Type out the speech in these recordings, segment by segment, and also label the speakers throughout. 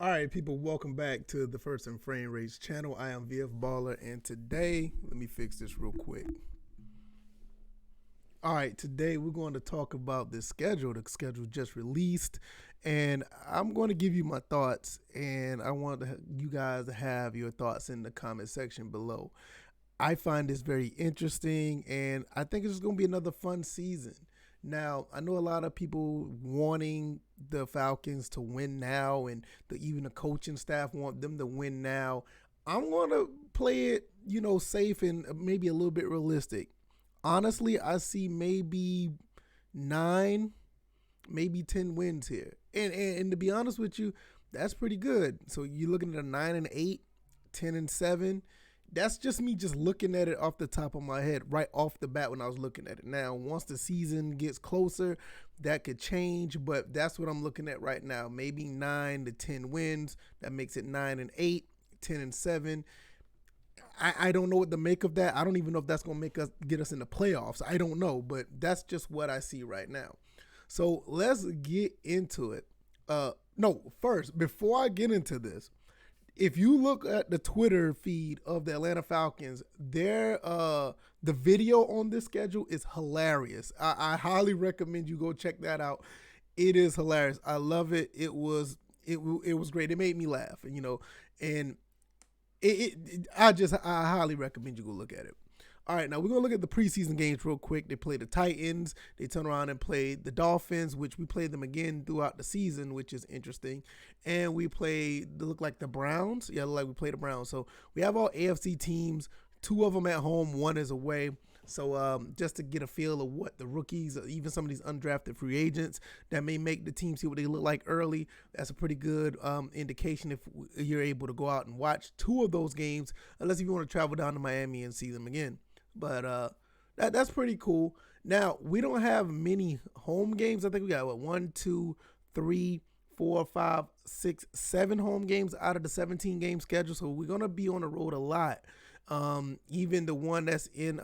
Speaker 1: All right, people, welcome back to the First and Frame Rates channel. I am VF Baller, and today, let me fix this real quick. All right, today we're going to talk about this schedule. The schedule just released, and I'm going to give you my thoughts, and I want you guys to have your thoughts in the comment section below. I find this very interesting, and I think it's going to be another fun season. Now, I know a lot of people wanting the Falcons to win now, and even the coaching staff want them to win now. I'm going to play it, safe and maybe a little bit realistic. Honestly, I see maybe 9, maybe 10 wins here. And to be honest with you, that's pretty good. So you're looking at a 9-8, 10-7. That's just me just looking at it off the top of my head, right off the bat when I was looking at it. Now, once the season gets closer, that could change, but that's what I'm looking at right now. Maybe 9-10 wins. That makes it 9-8, 10-7. I don't know what to make of that. I don't even know if that's going to get us in the playoffs. I don't know, but that's just what I see right now. So let's get into it. No, first, before I get into this, if you look at the Twitter feed of the Atlanta Falcons, the video on this schedule is hilarious. I highly recommend you go check that out. It is hilarious. I love it. It was great. It made me laugh, and I highly recommend you go look at it. All right, now we're going to look at the preseason games real quick. They played the Titans. They turned around and played the Dolphins, which we played them again throughout the season, which is interesting. And we played, look like the Browns. Yeah, look like we played the Browns. So we have all AFC teams, 2 of them at home, 1 is away. So just to get a feel of what the rookies, even some of these undrafted free agents that may make the team see what they look like early, that's a pretty good indication if you're able to go out and watch 2 of those games, unless you want to travel down to Miami and see them again. But that's pretty cool. Now, we don't have many home games. I think we got, 1, 2, 3, 4, 5, 6, 7 home games out of the 17-game schedule. So we're going to be on the road a lot. Even the one that's in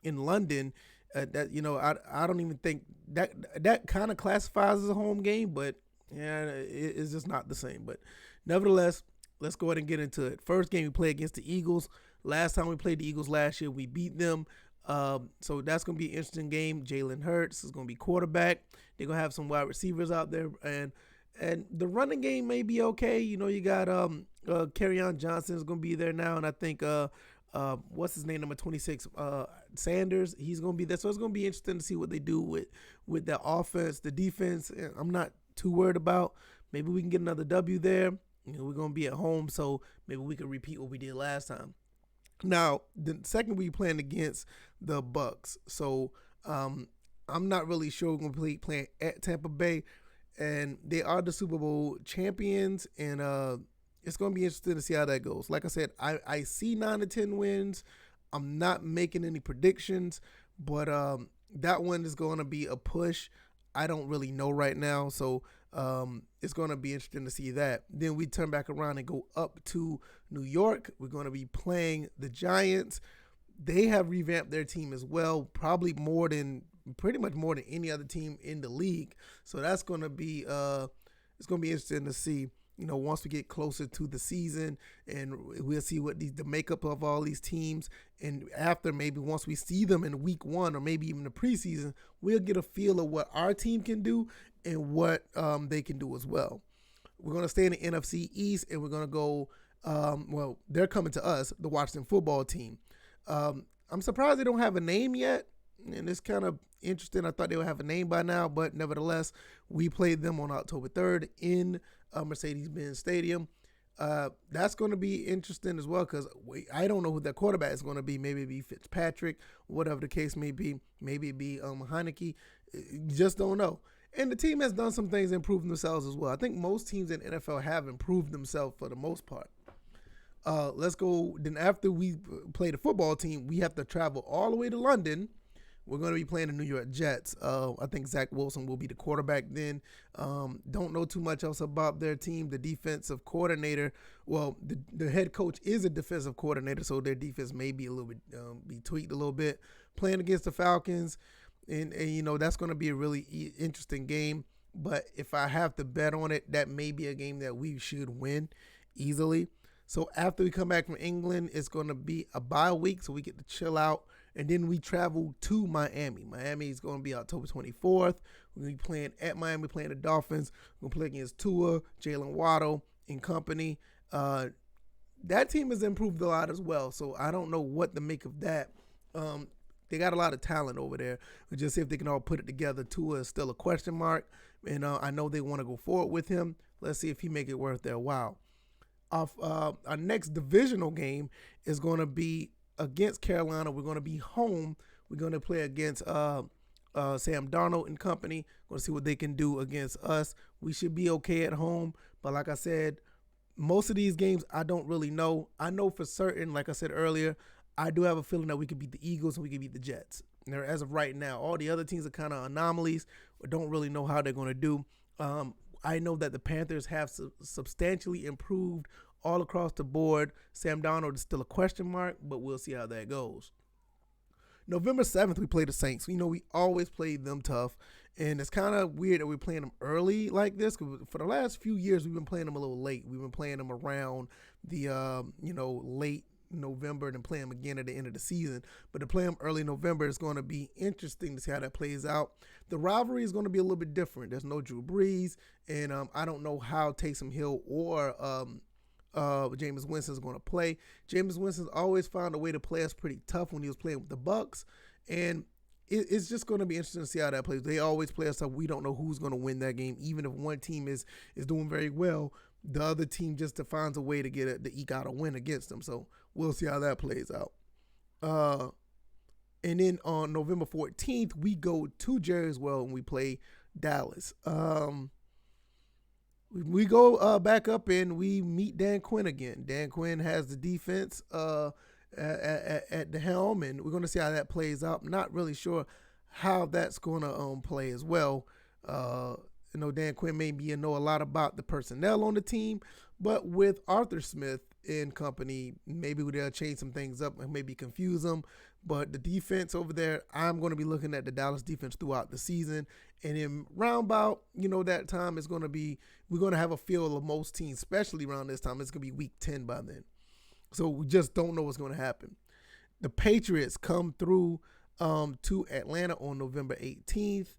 Speaker 1: London, that I don't even think that kind of classifies as a home game, but yeah, it's just not the same. But nevertheless, let's go ahead and get into it. First game we play against the Eagles. Last time we played the Eagles last year, we beat them. So that's going to be an interesting game. Jalen Hurts is going to be quarterback. They're going to have some wide receivers out there, and the running game may be okay. You got Kerryon Johnson is going to be there now, and I think what's his name, number 26, Sanders, he's going to be there. So it's going to be interesting to see what they do with the offense. The defense, I'm not too worried about. Maybe we can get another W there. We're going to be at home, so maybe we can repeat what we did last time. Now, the second we playing against the Bucks. So I'm not really sure we're going to be playing at Tampa Bay, and they are the Super Bowl champions, and it's going to be interesting to see how that goes. Like I said, I see 9-10 wins. I'm not making any predictions, but that one is going to be a push. I don't really know right now, so it's going to be interesting to see that. Then we turn back around and go up to New York. We're going to be playing the Giants. They have revamped their team as well, probably pretty much more than any other team in the league. So that's going to be it's going to be interesting to see. Once we get closer to the season, and we'll see what the makeup of all these teams, and after maybe once we see them in week 1 or maybe even the preseason, we'll get a feel of what our team can do and what they can do as well. We're going to stay in the NFC East, and we're going to go, they're coming to us, the Washington football team. I'm surprised they don't have a name yet, and it's kind of interesting. I thought they would have a name by now, but nevertheless, we played them on October 3rd in Mercedes-Benz Stadium. That's going to be interesting as well, because I don't know who that quarterback is going to be. Maybe it be Fitzpatrick, whatever the case may be. Maybe it be Heineke. You just don't know. And the team has done some things to improve themselves as well. I think most teams in the NFL have improved themselves for the most part. Let's go. Then after we play the football team, we have to travel all the way to London. We're going to be playing the New York Jets. I think Zach Wilson will be the quarterback then. Don't know too much else about their team. The defensive coordinator, the head coach is a defensive coordinator, so their defense may be a little bit be tweaked a little bit. Playing against the Falcons, and that's going to be a really interesting game. but if I have to bet on it, that may be a game that we should win easily. So after we come back from England, it's going to be a bye week, so we get to chill out. And then we travel to Miami. Miami is going to be October 24th. We're going to be playing at Miami, playing the Dolphins. We're going to play against Tua, Jalen Waddle, and company. That team has improved a lot as well, so I don't know what to make of that. They got a lot of talent over there. We'll just see if they can all put it together. Tua is still a question mark, and I know they want to go forward with him. Let's see if he make it worth their while. Our next divisional game is going to be against Carolina. We're going to be home. We're going to play against Sam Darnold and company. Going to see what they can do against us. We should be okay at home, but like I said, most of these games I don't really know. I know for certain, like I said earlier, I do have a feeling that we could beat the Eagles and we could beat the Jets. Now, as of right now, all the other teams are kind of anomalies. We don't really know how they're going to do. I know that the Panthers have substantially improved all across the board. Sam Darnold is still a question mark, but we'll see how that goes. November 7th, we play the Saints. You know, we always play them tough, and it's kind of weird that we're playing them early like this. Cause for the last few years, we've been playing them a little late. We've been playing them around the, late November and then play them again at the end of the season. But to play them early November is going to be interesting to see how that plays out. The rivalry is going to be a little bit different. There's no Drew Brees, and I don't know how Taysom Hill or Jameis Winston is going to play. Jameis Winston's always found a way to play us pretty tough when he was playing with the Bucs, and it's just going to be interesting to see how that plays. They always play us tough. We don't know who's going to win that game. Even if one team is doing very well, the other team just finds a way to get to eke out a win against them. So we'll see how that plays out. And then on November 14th, we go to Jerrysville and we play Dallas. We go back up and we meet Dan Quinn again. Dan Quinn has the defense at the helm, and we're going to see how that plays out. I'm not really sure how that's going to play as well. Dan Quinn maybe know a lot about the personnel on the team, but with Arthur Smith and company, maybe they'll change some things up and maybe confuse them. But the defense over there, I'm going to be looking at the Dallas defense throughout the season. And in roundabout, that time is going to be, we're going to have a feel of most teams, especially around this time. It's going to be week 10 by then. So we just don't know what's going to happen. The Patriots come through to Atlanta on November 18th.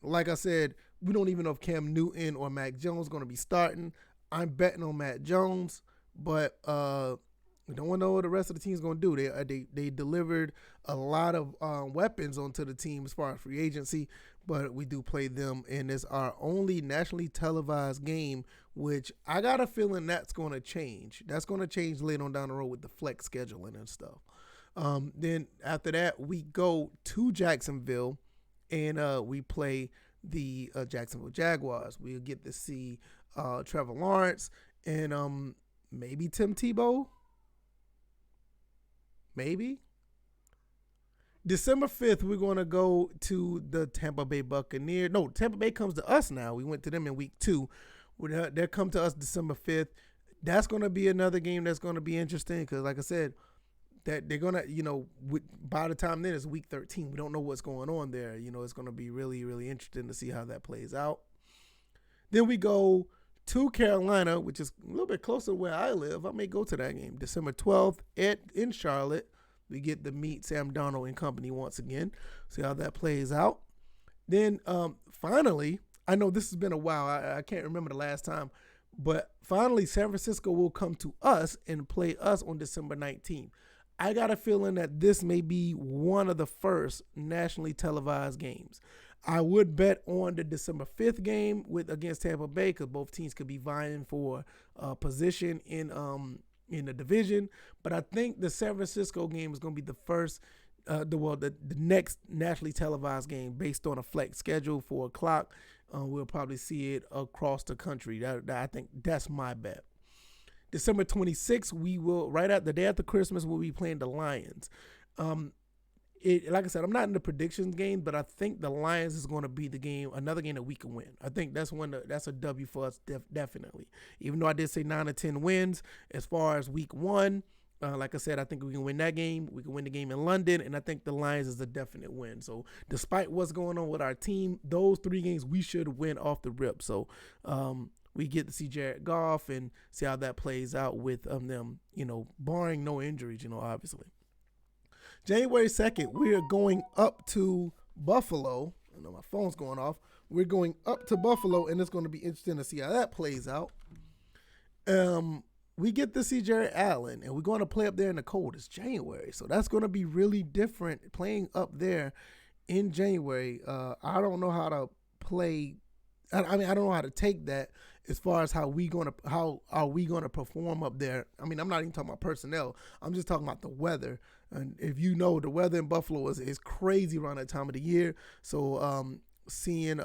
Speaker 1: Like I said, we don't even know if Cam Newton or Mac Jones are going to be starting. I'm betting on Mac Jones, but we don't know what the rest of the team's going to do. They delivered a lot of weapons onto the team as far as free agency, but we do play them, and it's our only nationally televised game, which I got a feeling that's going to change. That's going to change later on down the road with the flex scheduling and stuff. Then after that, we go to Jacksonville, and we play the Jacksonville Jaguars. We'll get to see Trevor Lawrence and maybe Tim Tebow. Maybe. December 5th, we're going to go to the Tampa Bay Buccaneers. No, Tampa Bay comes to us now. We went to them in week 2. They come to us December 5th. That's going to be another game that's going to be interesting because, like I said, that they're going to, by the time then it's week 13. We don't know what's going on there. It's going to be really, really interesting to see how that plays out. Then we go to Carolina, which is a little bit closer to where I live. I may go to that game. December 12th in Charlotte. We get to meet Sam Darnold and company once again. See how that plays out. Then finally, I know this has been a while. I can't remember the last time. But finally, San Francisco will come to us and play us on December 19th. I got a feeling that this may be one of the first nationally televised games. I would bet on the December 5th game against Tampa Bay because both teams could be vying for position in the division. But I think the San Francisco game is going to be the first, the next nationally televised game based on a flex schedule, 4 o'clock. We'll probably see it across the country. I think that's my bet. December 26th, we will, right at the day after Christmas, we'll be playing the Lions. Like I said, I'm not in the predictions game, but I think the Lions is going to be another game that we can win. I think that's a W for us, definitely. Even though I did say 9 or 10 wins as far as week 1, Like I said, I think we can win that game. We can win the game in London, and I think the Lions is a definite win. So, despite what's going on with our team, those 3 games we should win off the rip. So, we get to see Jared Goff and see how that plays out with them, barring no injuries, obviously. January 2nd, we are going up to Buffalo. I know my phone's going off. We're going up to Buffalo, and it's going to be interesting to see how that plays out. We get to see Jared Allen, and we're going to play up there in the cold. It's January, so that's going to be really different playing up there in January. I don't know how to play. I don't know how to take that as far as how are we gonna perform up there. I mean, I'm not even talking about personnel. I'm just talking about the weather. And if you know, the weather in Buffalo is crazy around that time of the year. So seeing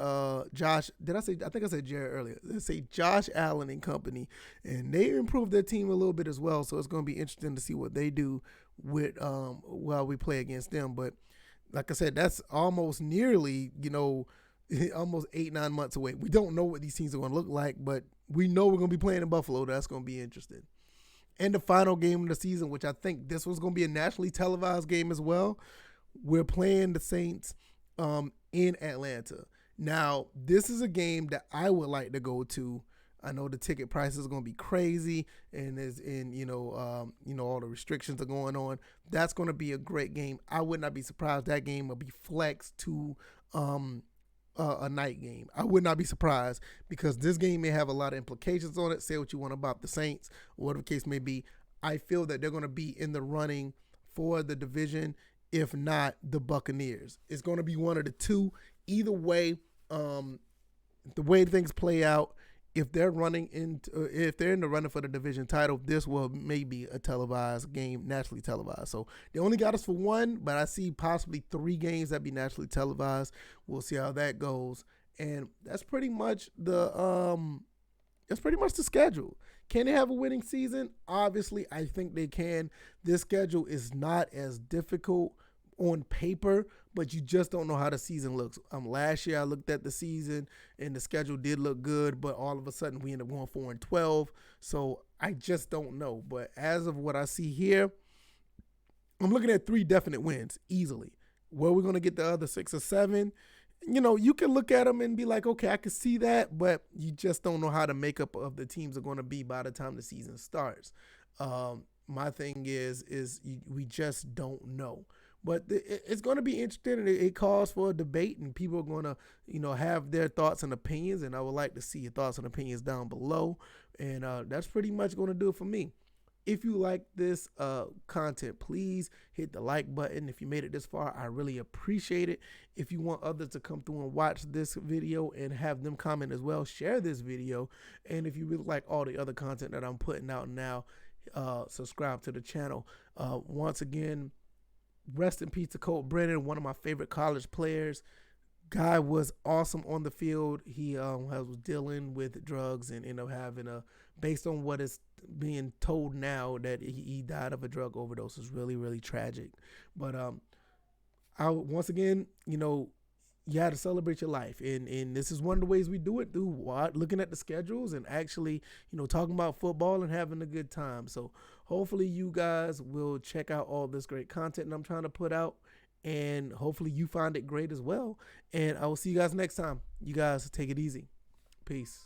Speaker 1: Josh, I think I said Jared earlier. Let's say Josh Allen and company, and they improved their team a little bit as well. So it's going to be interesting to see what they do with while we play against them. But like I said, that's almost nearly almost 8-9 months away. We don't know what these teams are going to look like, but we know we're going to be playing in Buffalo. That's going to be interesting. And the final game of the season, which I think this was going to be a nationally televised game as well. We're playing the Saints in Atlanta. Now, this is a game that I would like to go to. I know the ticket prices are going to be crazy, and all the restrictions are going on. That's going to be a great game. I would not be surprised that game will be flexed to a night game. I would not be surprised because this game may have a lot of implications on it. Say what you want about the Saints, whatever the case may be. I feel that they're going to be in the running for the division, if not the Buccaneers. It's going to be one of the two. Either way, the way things play out, if they're in the running for the division title, this will maybe a televised game, nationally televised. So they only got us for one, but I see possibly 3 games that be nationally televised. We'll see how that goes, and that's pretty much the schedule. Can they have a winning season? Obviously, I think they can. This schedule is not as difficult on paper, but you just don't know how the season looks. Last year I looked at the season and the schedule did look good, but all of a sudden we ended up going 4-12. So I just don't know. But as of what I see here, I'm looking at 3 definite wins easily. Where we're going to get the other 6 or 7, you can look at them and be like, okay, I can see that, but you just don't know how the makeup of the teams are going to be by the time the season starts. My thing is we just don't know. But it's going to be interesting, and it calls for a debate, and people are going to, have their thoughts and opinions, and I would like to see your thoughts and opinions down below. And that's pretty much going to do it for me. If you like this content, please hit the like button. If you made it this far, I really appreciate it. If you want others to come through and watch this video and have them comment as well, share this video. And if you really like all the other content that I'm putting out now, subscribe to the channel. Once again, rest in peace to Colt Brennan, one of my favorite college players. Guy was awesome on the field. He was dealing with drugs and ended up having based on what is being told now, that he died of a drug overdose. It's really, really tragic. But once again, you had to celebrate your life. And this is one of the ways we do it, through looking at the schedules and actually, talking about football and having a good time. So hopefully you guys will check out all this great content that I'm trying to put out. And hopefully you find it great as well. And I will see you guys next time. You guys take it easy. Peace.